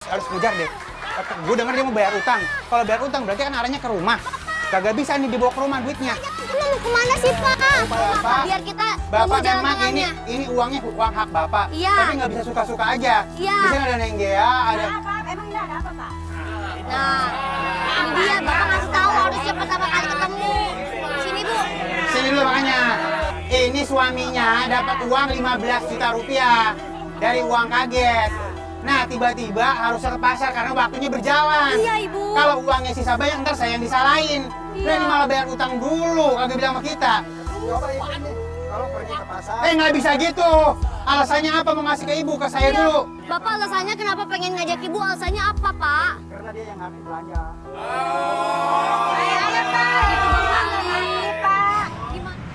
Harus ngejar deh. Gue denger dia mau bayar utang. Kalau bayar utang berarti kan arahnya ke rumah. Kagak bisa nih dibawa ke rumah duitnya. Kita mau kemana sih, Pak? Bapak, Biar kita Bapak tunggu jalan memang tangannya. ini uangnya uang hak Bapak. Iya. Tapi nggak bisa suka-suka aja. Iya. Di sini ada Nenggea, ada... Emang ini ada apa, Pak? Nah, ini dia. Bapak ngasih tahu harusnya pertama kali ketemu. Sini, Bu. Sini dulu makanya. Ini suaminya dapat uang 15 juta rupiah dari uang kaget. Nah, tiba-tiba harusnya ke pasar karena waktunya berjalan. Iya, Ibu. Kalau uangnya sisa banyak, ntar saya yang disalahin. Nah, ini malah bayar utang dulu, kagak bilang sama kita. Coba ibu ini, kalau pergi ke pasar. Nggak bisa gitu. Alasannya apa mau ngasih ke ibu? Ke saya dulu. Bapak alasannya kenapa pengen ngajak Ibu? Alasannya apa, Pak? Karena dia yang ngasih belanja. Ayo, Pak. Itu Bapak ngerti, Pak. Gimana?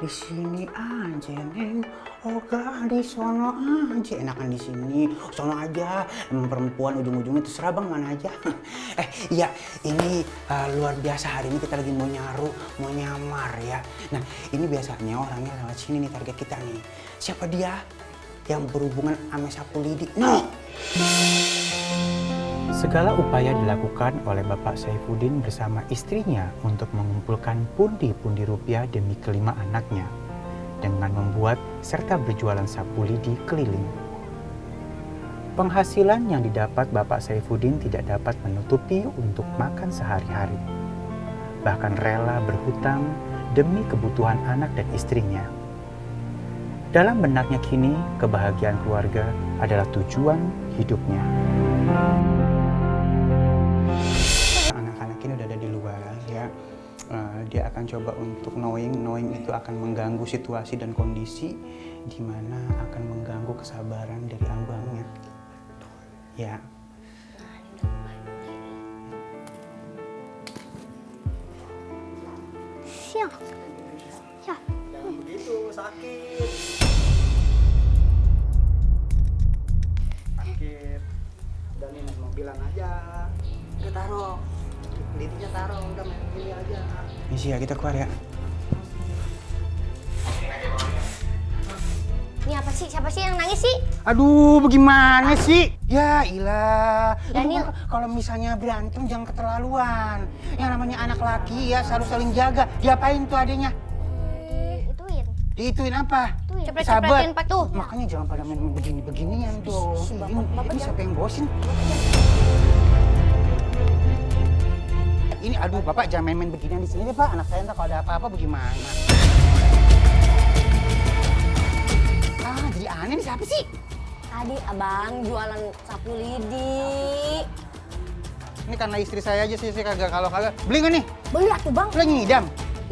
Di sini aja, Neng. Oga di sono aja. Enakan di sini. Sono aja. Emang perempuan ujung-ujungnya terserah bang mana aja. Iya, ini luar biasa hari ini kita lagi mau nyaru, mau nyamar ya. Nah, ini biasanya orangnya lewat sini nih target kita nih. Siapa dia? Yang berhubungan sama sapu lidi. No! Segala upaya dilakukan oleh Bapak Saifuddin bersama istrinya untuk mengumpulkan pundi-pundi rupiah demi kelima anaknya dengan membuat serta berjualan sapu lidi keliling. Penghasilan yang didapat Bapak Saifuddin tidak dapat menutupi untuk makan sehari-hari. Bahkan rela berhutang demi kebutuhan anak dan istrinya. Dalam benaknya kini, kebahagiaan keluarga adalah tujuan hidupnya. Anak-anak ini udah ada di luar ya. Dia akan coba untuk knowing itu akan mengganggu situasi dan kondisi di mana akan mengganggu kesabaran dari abangnya. Ya. Siap. Ya. Jangan begitu, sakit. Sakit. Dan ini mau bilang aja. Udah taruh. Lidinya taruh, udah main pilih aja. Isi ya, kita keluar ya. Ini apa sih? Siapa sih yang nangis sih? Aduh, bagaimana sih? Ya ilah. Daniel. Kalau misalnya berantem jangan keterlaluan. Yang namanya anak laki ya selalu saling jaga. Diapain tuh adanya? Ituin. Diituin apa? Ituin. Sahabat. Cepet-cepetin, Pak, tuh. Makanya jangan pada main begini-beginian tuh. Bapak Ini siapa yang bosin? Ini aduh Bapak jangan main-main beginian di sini deh Pak. Anak saya entar kalau ada apa-apa bagaimana? Jadi aneh nih siapa sih? Tadi abang jualan sapu lidi. Ini karena istri saya aja sih kagak kalau kagak. Beli nggak nih? Beli atuh bang. Lu lagi ngidam?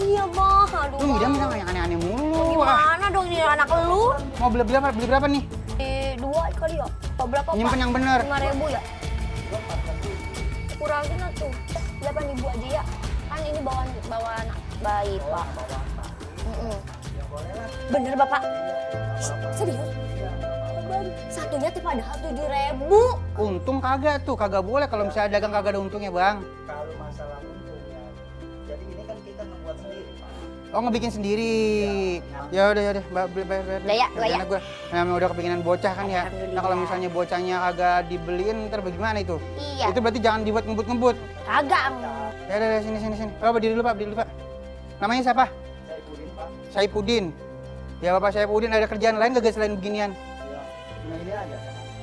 Iya bang. Aduh. Lu ngidam yang aneh-aneh mulu. Gimana dong ini anak lu? Mau beli berapa? Beli berapa nih? Dua kali ya. Apa berapa pak? Nyimpen yang bener. 5.000 ya? Kurangin atuh. 8.000 aja ya. Kan ini bawa anak bayi pak. Bener bapak? Serius? Satunya tuh padahal 7.000. Untung kagak tuh, kagak boleh kalau misalnya dagang kagak ada untungnya bang. Kalau masalah untungnya, jadi ini kan kita membuat sendiri, Pak. Oh ngebikin sendiri. Ya udah, bayar. Udah ya. Anak gue, nah udah kepinginan bocah kan ya. Nah kalau misalnya bocahnya kagak dibeliin, ntar bagaimana itu? Iya. Itu berarti jangan dibuat ngebut-ngebut. Kagak. Ya udah, sini. Oh berdiri dulu Pak. Namanya siapa? Saifuddin, Pak. Saifuddin. Ya Bapak Saifuddin ada kerjaan lain gak selain beginian? Ya, cuma ini aja.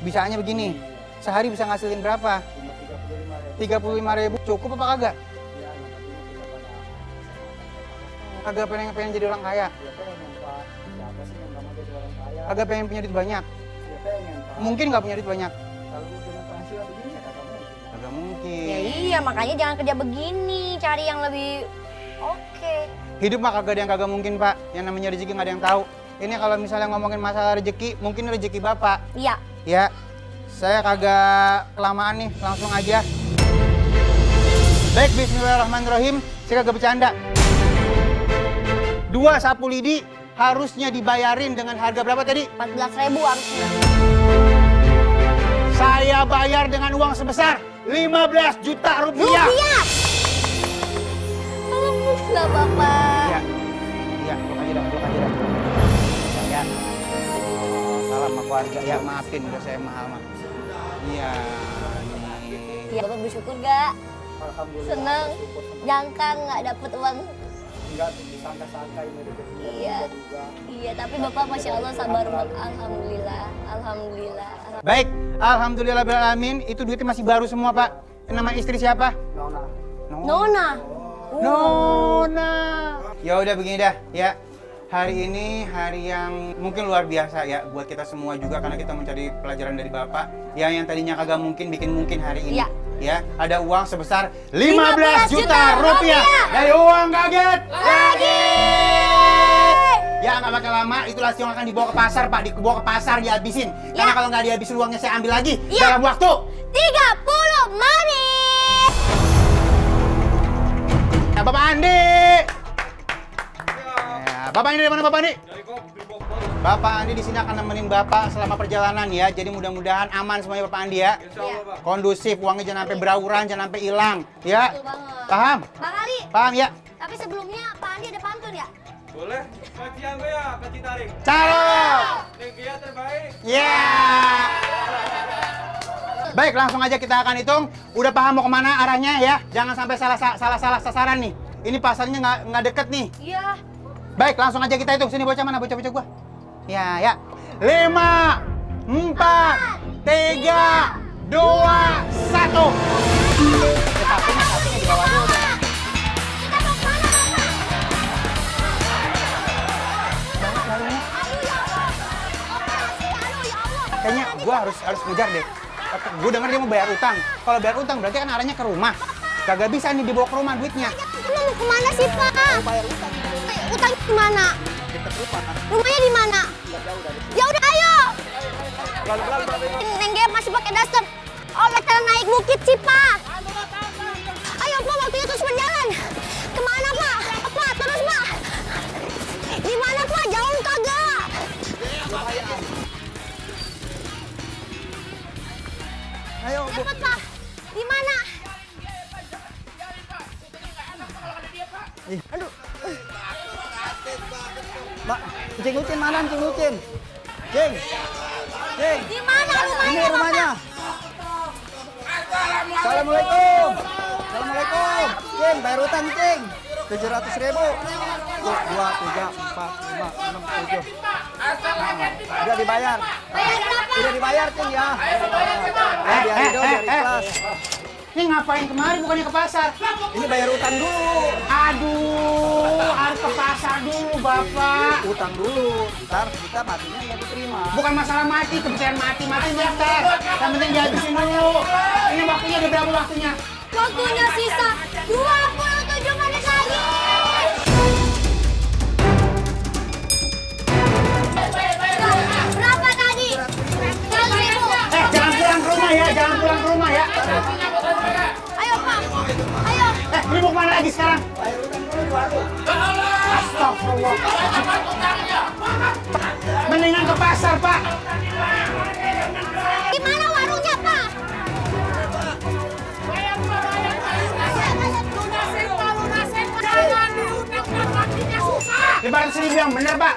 Bisanya begini, sehari bisa ngasilin berapa? Cuma 35.000 cukup apa kagak? Ya, yang penting kita pada Kagak pengen jadi orang kaya? ya pengen, Pak. Siapa sih yang nggak mau jadi orang kaya? Kagak pengen punya duit banyak? Ya pengen, Pak. Mungkin nggak punya duit banyak? Kalau dengan penghasilan begini ya kagak mungkin. Kagak mungkin. Ya iya makanya jangan kerja begini. Cari yang lebih oke. Hidup mah kagak ada yang kagak mungkin Pak. Yang namanya rezeki nggak ada yang tahu. Ini kalau misalnya ngomongin masalah rezeki, mungkin rezeki Bapak. Iya. Ya, saya kagak kelamaan nih, langsung aja. Baik, bismillahirrahmanirrahim. Saya kagak bercanda. 2 sapu lidi harusnya dibayarin dengan harga berapa tadi? 14.000 harusnya. Saya bayar dengan uang sebesar 15 juta rupiah. Rupiah. Alhamdulillah Bapak. Iya, peluk aja dah. Ya. warga. Ya maafin udah saya mahal mak. Iya. Ya, Bapak bersyukur gak? Alhamdulillah. Seneng. Syukur senang. Nyangka nggak dapet uang. Enggak disangka-sangka ini rezeki Iya. juga. Iya, tapi Bapak Masya Allah sabar banget. Alhamdulillah. Alhamdulillah. Baik, alhamdulillah alamin. Itu duitnya masih baru semua pak. Nama istri siapa? Nona. Nona. Nona. Ya udah begini dah ya. Hari ini hari yang mungkin luar biasa ya buat kita semua juga karena kita mencari pelajaran dari Bapak yang tadinya kagak mungkin bikin mungkin hari ini. Iya. Ya, ada uang sebesar 15 15 juta juta rupiah rupiah. dari uang kaget Lagi. Ya nggak bakal lama, itu langsung akan dibawa ke pasar Pak, dibawa ke pasar dihabisin. Karena Ya. kalau nggak dihabisin uangnya saya ambil lagi Ya. dalam waktu 30 menit. Ya, Bapak Andi. Ya, Bapak Andi dari mana Bapak Andi? Bapak Andi di sini akan nemenin Bapak selama perjalanan ya. Jadi mudah-mudahan aman semuanya Bapak Andi ya. Kondusif, uangnya jangan sampai berauran, jangan sampai hilang ya. Betul banget. Paham? Bang Ali, Paham ya? tapi sebelumnya Pak Andi ada pantun ya? Boleh, kacian gue ya, kaci tarik. Caro. Negia terbaik. Ya. Baik, langsung aja kita akan hitung. Udah paham mau kemana arahnya ya? Jangan sampai salah sasaran nih. Ini pasarnya nggak deket nih. Iya. Baik, langsung aja kita hitung. Sini bocah mana? Bocah-bocah gua. Ya, ya. 5, 4, 3, 2, 1. Satunya di bawah dulu. Kita mau kemana, Bapak? Banyak lalunya. Aduh ya Allah. Operasi, aduh ya Allah. Kayaknya gua harus ngejar deh. Gua denger dia mau bayar utang. Kalau bayar utang berarti kan arahnya ke rumah. Kagak bisa nih dibawa ke rumah duitnya. Kita mau kemana sih, Pak? Bayar utang. Utang di mana? Kita lupa kan. Rumahnya di mana? Jauh dari sini. Ya udah, ayo. Pelan-pelan Babe. Neng Gep masih pakai daster. Oh, veteran naik bukit sih, Pak. Ayo, Pak, waktunya terus berjalan. Kemana, Pak? Pak, terus, Pak. Di mana, Pak? Jauh kagak? Ayo, Bu. Cepet, Pak. Di mana? Mbak, Cing Lucin mana Cing Lucin? Cing. Cing. Di mana rumahnya, Ini Bapak? rumahnya. Assalamualaikum. Assalamualaikum. Cing, bayar utang Cing. 700.000. 2, 3, 4, 5, 6, 7. Udah dibayar. Bayar berapa? Udah dibayar Cing ya. Ya, biar Ridho, biar ikhlas. Ini ngapain kemari bukannya ke pasar? Ini bayar utang dulu. Aduh, harus ke pasar dulu, Bapak. Utang dulu. Ntar kita matinya nggak diterima. Bukan masalah mati, kepercayaan mati bentar. Yang penting dihabisin dulu. Ini waktunya udah berapa waktunya? Waktunya sisa 27 menit lagi. Berapa tadi? 100.000. Jangan pulang ke rumah ya, jangan pulang ke rumah ya. Ayo, Pak. Ayo. Ini mau kemana lagi sekarang? Astagfirullah. Mendingan ke pasar, Pak. Di mana warungnya, Pak? Lebaran 1.000 yang bener, Pak.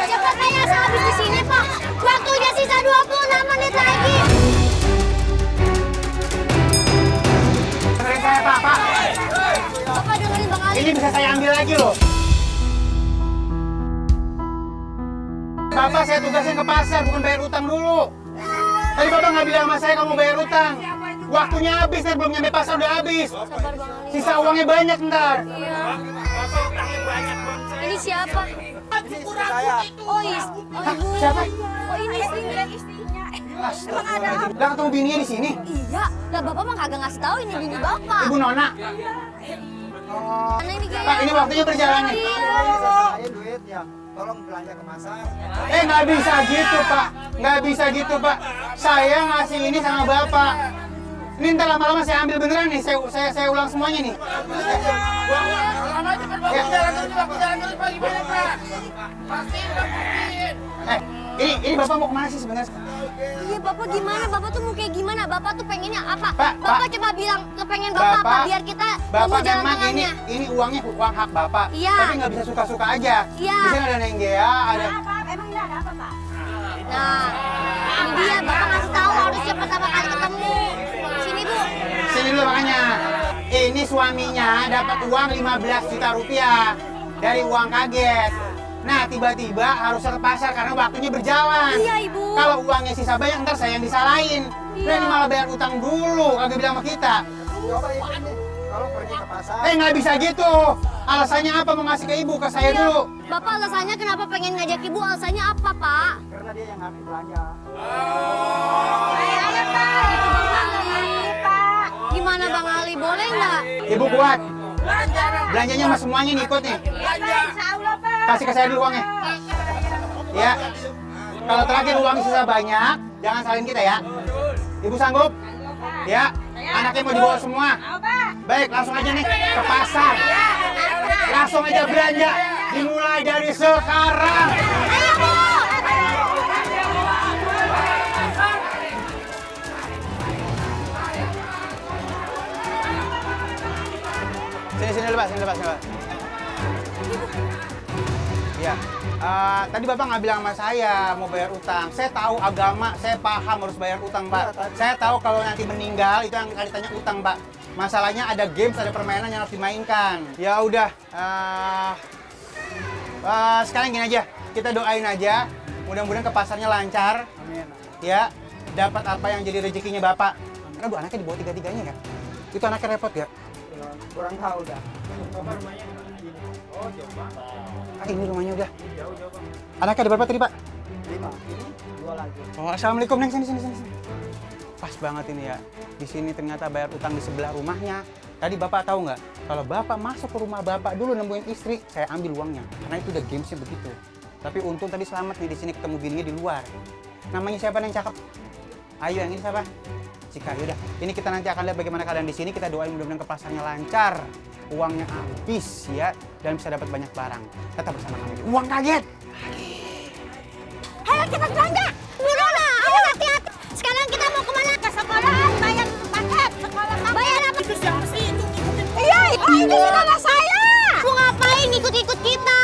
Cepat saya habis di sini, Pak. Waktunya sisa 26 menit lagi. Dengerin saya, Pak. Pak, Bapak dengerin Bang Ali. ini bisa saya ambil lagi loh. Bapak saya tugasnya ke pasar, bukan bayar utang dulu. Tadi Bapak nggak bilang sama saya kamu bayar utang. Waktunya habis, saya belum nyampe pasar udah habis. Sabar, Bang Ali. Sisa uangnya banyak ntar. Ini siapa? Saya. Oh, ibu. Siapa? Oh, ini istrinya. Astagfirullahaladzim. Lah ketemu bininya di sini? Iya. Lah, Bapak mah kagak ngasih tahu ini bini Bapak. Ibu Nona. Mana ini kayaknya? Pak, ini waktunya berjalan nih. Saya duit ya. Tolong belanja ke pasar. Nggak bisa gitu, Pak. Nggak bisa gitu, Pak. Saya ngasih ini sama Bapak. Ini ntar lama-lama saya ambil beneran nih. Saya ulang semuanya nih. Ini Bapak mau kemana sih sebenarnya? Iya, Bapak gimana? Bapak tuh mau kayak gimana? Bapak tuh pengennya apa? Pak, Bapak Pak. coba bilang kepengen Bapak apa biar kita Bapak temu jalan memang tengahnya. ini uangnya uang hak Bapak. Iya. Tapi nggak bisa suka-suka aja. Iya. Di sini ada Nenggea, ada... Nah, ini dia Bapak ngasih tahu harusnya pertama kali ketemu. Sini, Bu. Sini dulu makanya. Ini suaminya dapat uang 15 juta rupiah dari uang kaget. Nah, tiba-tiba harusnya ke pasar karena waktunya berjalan. Iya, Ibu. Kalau uangnya sisa banyak, ntar saya yang disalahin. Iya. Nah, ini malah bayar utang dulu, kagak bilang sama kita. Coba ikut nih. Kalau pergi ke pasar. Nggak bisa gitu. Alasannya apa mau ngasih ke ibu? Ke saya Iya. dulu. Bapak alasannya kenapa pengen ngajak Ibu? Alasannya apa, Pak? Karena dia yang habis belanja. Ayo, Pak. Itu Bang Ali, Pak. Gimana Bang Ali? Boleh nggak? Ibu kuat. Belanjanya sama semuanya nih ikut nih. Kasih ke saya dulu uangnya. Ya. Kalau terakhir uang sisa banyak, jangan salin kita ya. Ibu sanggup? Ya. Anaknya mau dibawa semua. Baik, langsung aja nih ke pasar. Langsung aja belanja. Dimulai dari sekarang. Ayo, Bu. Sini lepas, sini lepas. Ya, tadi Bapak nggak bilang sama saya mau bayar utang. Saya tahu agama, saya paham harus bayar utang, Pak. Saya tahu kalau nanti meninggal itu yang ditanya utang, Pak. Masalahnya ada games, ada permainan yang harus dimainkan. Ya udah, sekarang gini aja, kita doain aja. Mudah-mudahan ke pasarnya lancar. Amin. Ya, dapat apa yang jadi rezekinya Bapak. Karena Bu anaknya dibawa tiga-tiganya ya. Itu anaknya repot ya. Kurang tahu dah. Ini rumahnya udah. Anaknya ada berapa tadi, Pak? 5. Ini 2 lagi. Oh, assalamualaikum, Neng. Sini. Pas banget ini ya. Di sini ternyata bayar utang di sebelah rumahnya. Tadi Bapak tahu nggak? Kalau Bapak masuk ke rumah Bapak dulu nemuin istri, saya ambil uangnya. Karena itu udah gamesnya begitu. Tapi untung tadi selamat nih di sini ketemu bininya di luar. Namanya siapa yang cakep? Ayo, yang ini siapa? Cika. Yaudah, ini kita nanti akan lihat bagaimana keadaan di sini. Kita doain mudah-mudahan ke pasarnya lancar, uangnya habis ya, dan bisa dapat banyak barang. Tetap bersama kami. Uang kaget. Ayo cepat belanja. Nurona, ayo hati-hati. Sekarang kita mau kemana? Ke sekolahan, bayar paket. Sekolah paket. Bayar apa? Itu siapa sih? Iya, itu saudara saya. Mau ngapain ikut-ikut kita?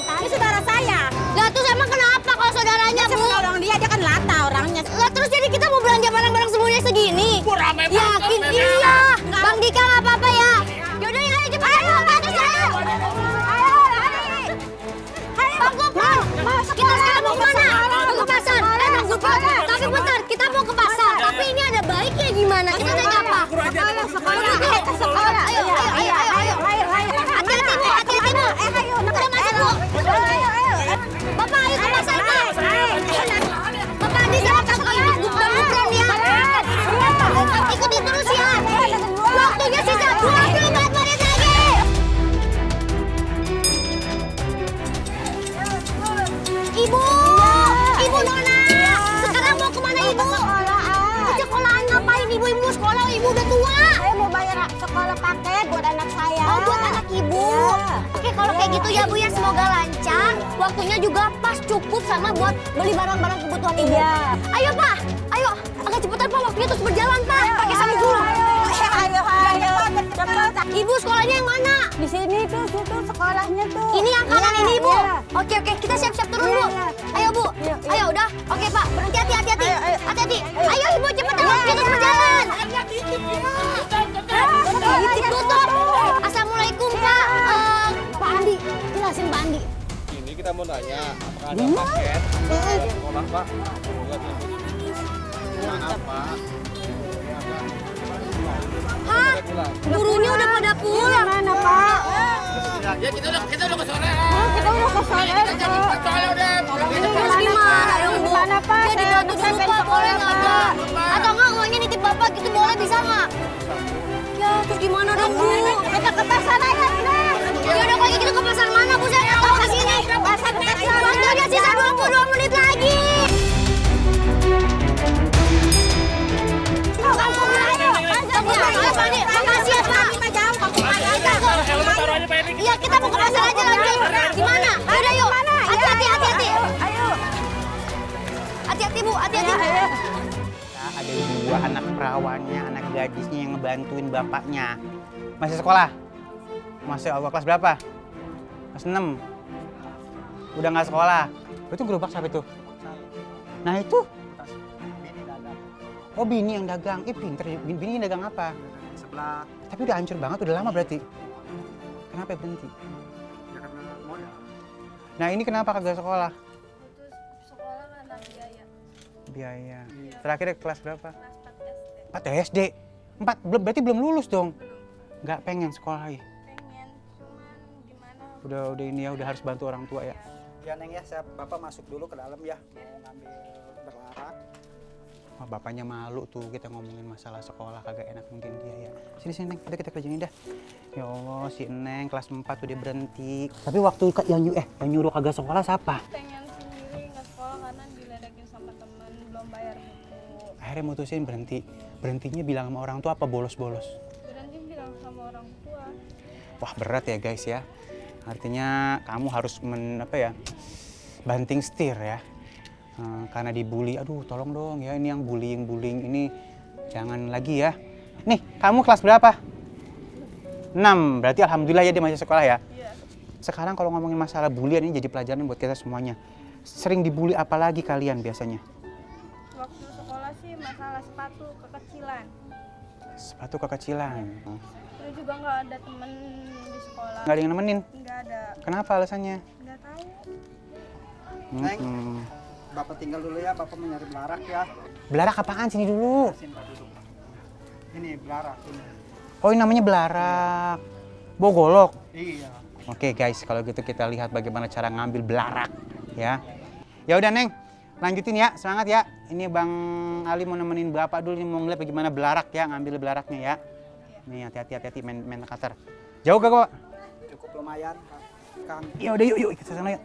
Ini saudara saya. Lah terus emang kenapa kalau saudaranya, Bu? Orang dia kan lata orangnya. Lah terus jadi kita mau belanja barang-barang semuanya segini? Yakin iya. Bang Dika nggak apa-apa ya? Yaudah ayo cepat. Ayo, bantu saya. Ayo, lari. Bang Gopal, kita sekarang mau kemana? Mau ke pasar. Bang Gopal, tapi bentar, kita mau ke pasar. Tapi ini ada baiknya gimana? Kita naik apa? Sekolah. Ayo. Hati-hati, Bu. Ayo. Udah masuk, Bu. Bapak, ayo ke pasar, Pak. Bapak, Adi, jangan takut Bang Gopal ya. Ikutin terus ya. Waktunya sisa 24 menit lagi. Ibu Nona. Sekarang mau kemana Ibu? Ke sekolahan ngapain Ibu? Ibu mau sekolah, Ibu udah tua. Saya mau bayar sekolah paket buat anak saya. Oh, buat anak Ibu. Iya. Oke, kalau kayak gitu ya Bu ya, semoga lancar. Waktunya juga pas cukup sama buat beli barang-barang kebutuhan Ibu. Iya. Ayo Pak, ayo. Agak cepetan Pak, waktunya terus berjalan Pak. Pakai sambil dulu. Ayo. Cepat. Ibu sekolahnya yang mana? Di sini tuh, situ sekolahnya tuh. Ini yang kanan Iya, ini Ibu. iya. Oke, kita siap-siap turun Iya, Bu. iya. Ayo Bu. Iya. Ayo udah. Oke Pak, berhenti hati-hati. Ayo. Hati-hati. Ayo Ibu cepetan, waktunya terus berjalan. Tutup. Assalamualaikum Pak. Pak Andi, jelasin Pak Andi. Ini kita mau nanya, apakah ada paket sekolah, Pak? Apa? Hah? Gurunya udah pada pulang. Mana Pak? Ya kita udah ke sore. Kita udah ke sana. Terus gimana dong Bu? Gimana, Pak? Ya dibantu dulu Pak, boleh nggak Pak? Atau nggak uangnya nitip Bapak gitu boleh, bisa nggak? Ya terus gimana dong Bu? Kita ke pasar aja udah. Ya udah kalau gitu ke pasar mana Bu? Saya nggak tahu ke sini. Pasar. Waktunya sisa 22 menit lagi. Makasih ya Pak. Iya kita mau ke pasar aja lanjut. Gimana? Yaudah yuk. Hati-hati. Ayo. Hati-hati Bu, hati-hati Bu. bapaknya. Masih sekolah? Masih kelas berapa? Kelas 6. Udah nggak sekolah. Itu gerobak siapa itu? Nah itu? Bini dagang. Oh bini yang dagang. Pinter. Bini yang dagang apa? Sebelah. Tapi udah hancur banget, udah lama berarti. Kenapa berhenti? Ya karena modal. Nah ini kenapa kagak sekolah? Putus sekolah karena biaya. Biaya. Terakhir kelas berapa? Kelas 4 4 SD. SD. 4, berarti belum lulus dong? Nggak pengen sekolah lagi? Pengen, cuman gimana? Udah ini ya, udah harus bantu orang tua ya? Ya Neng ya, Bapak masuk dulu ke dalam ya. Mau ngambil belarak. Wah, bapaknya malu tuh kita ngomongin masalah sekolah kagak enak mungkin dia ya. Sini Neng, kita kerjain dah. Ya Allah, si Neng kelas 4 udah berhenti. Tapi waktu yang nyuruh kagak sekolah siapa? Pengen sendiri nggak sekolah karena diledekin sama temen, belum bayar buku. Akhirnya mutusin berhenti. Berhentinya bilang sama orang tua apa bolos-bolos? Berhenti bilang sama orang tua. Wah berat ya guys ya. Artinya kamu harus banting setir ya. Karena dibully, aduh tolong dong ya, ini yang bullying ini jangan lagi ya. Nih, kamu kelas berapa? 6, berarti alhamdulillah ya dia masih sekolah ya. Iya. Sekarang kalau ngomongin masalah bullying ini jadi pelajaran buat kita semuanya. Sering dibully apa lagi kalian biasanya? Waktu sekolah sih masalah sepatu kekecilan. Sepatu kekecilan. Itu juga nggak ada temen di sekolah. Nggak ada yang nemenin? Nggak ada. Kenapa alasannya? Nggak tahu. Neng, Bapak tinggal dulu ya, Bapak mau nyari belarak ya. Belarak apaan? Sini dulu. Sini Pak duduk. Ini belarak ini. Oh ini namanya belarak. Bogolok. Iya. Oke guys, kalau gitu kita lihat bagaimana cara ngambil belarak ya. Ya udah Neng, lanjutin ya, semangat ya. Ini Bang Ali mau nemenin Bapak dulu nih, mau ngeliat bagaimana belarak ya, ngambil belaraknya ya. Nih hati-hati main cutter. Jauh gak kok? Cukup lumayan, Kang. Ya udah yuk kita sana yuk.